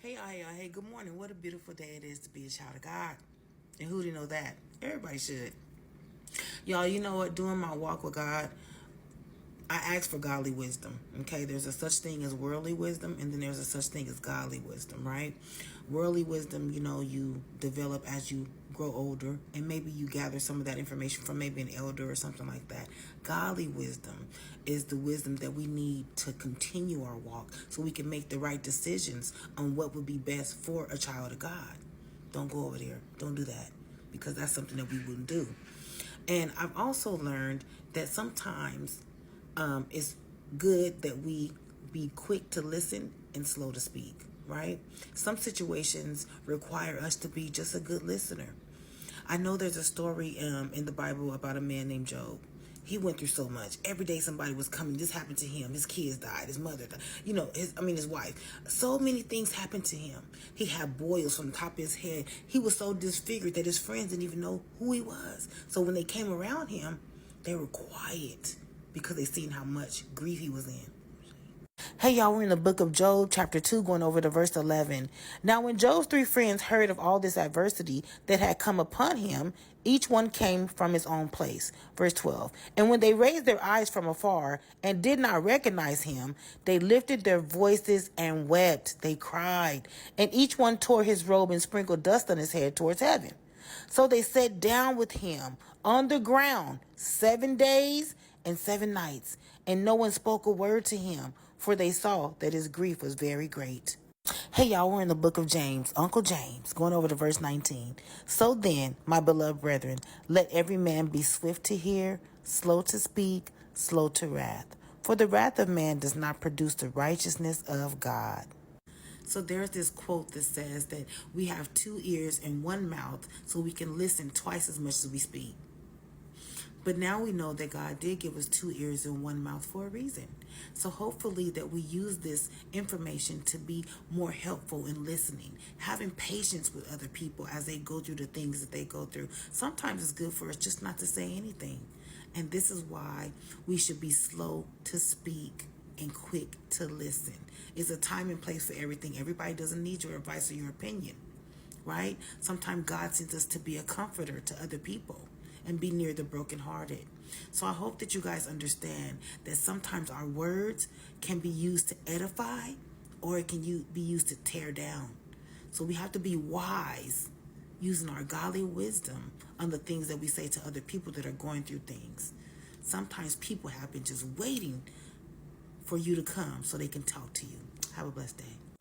Hey, good morning. What a beautiful day it is to be a child of God. And who didn't know that? Everybody should. Y'all, you know what? Doing my walk with God, I ask for godly wisdom. Okay, there's a such thing as worldly wisdom, and then there's a such thing as godly wisdom, right? Worldly wisdom, you develop as you grow older, and maybe you gather some of that information from maybe an elder or something like that. Godly wisdom is the wisdom that we need to continue our walk so we can make the right decisions on what would be best for a child of God. Don't go over there. Don't do that, because that's something that we wouldn't do. And I've also learned that sometimes it's good that we be quick to listen and slow to speak, right? Some situations require us to be just a good listener. I know there's a story in the Bible about a man named Job. He went through so much. Every day somebody was coming. This happened to him. His kids died. His mother died. His wife. So many things happened to him. He had boils from the top of his head. He was so disfigured that his friends didn't even know who he was. So when they came around him, they were quiet because they seen how much grief he was in. Hey y'all, we're in the book of Job, chapter 2, going over to verse 11. Now when Job's three friends heard of all this adversity that had come upon him, each one came from his own place. Verse 12. And when they raised their eyes from afar and did not recognize him, they lifted their voices and wept. They cried, and each one tore his robe and sprinkled dust on his head towards heaven. So they sat down with him on the ground 7 days and 7 nights, and no one spoke a word to him, for they saw that his grief was very great. Hey y'all, we're in the book of James, Uncle James, going over to verse 19. So then, my beloved brethren, let every man be swift to hear, slow to speak, slow to wrath. For the wrath of man does not produce the righteousness of God. So there's this quote that says that we have 2 ears and 1 mouth so we can listen twice as much as we speak. But now we know that God did give us 2 ears and 1 mouth for a reason. So hopefully that we use this information to be more helpful in listening, having patience with other people as they go through the things that they go through. Sometimes it's good for us just not to say anything. And this is why we should be slow to speak and quick to listen. It's a time and place for everything. Everybody doesn't need your advice or your opinion, right? Sometimes God sends us to be a comforter to other people and be near the brokenhearted. So I hope that you guys understand that sometimes our words can be used to edify, or it can be used to tear down. So we have to be wise using our godly wisdom on the things that we say to other people that are going through things. Sometimes people have been just waiting for you to come so they can talk to you. Have a blessed day.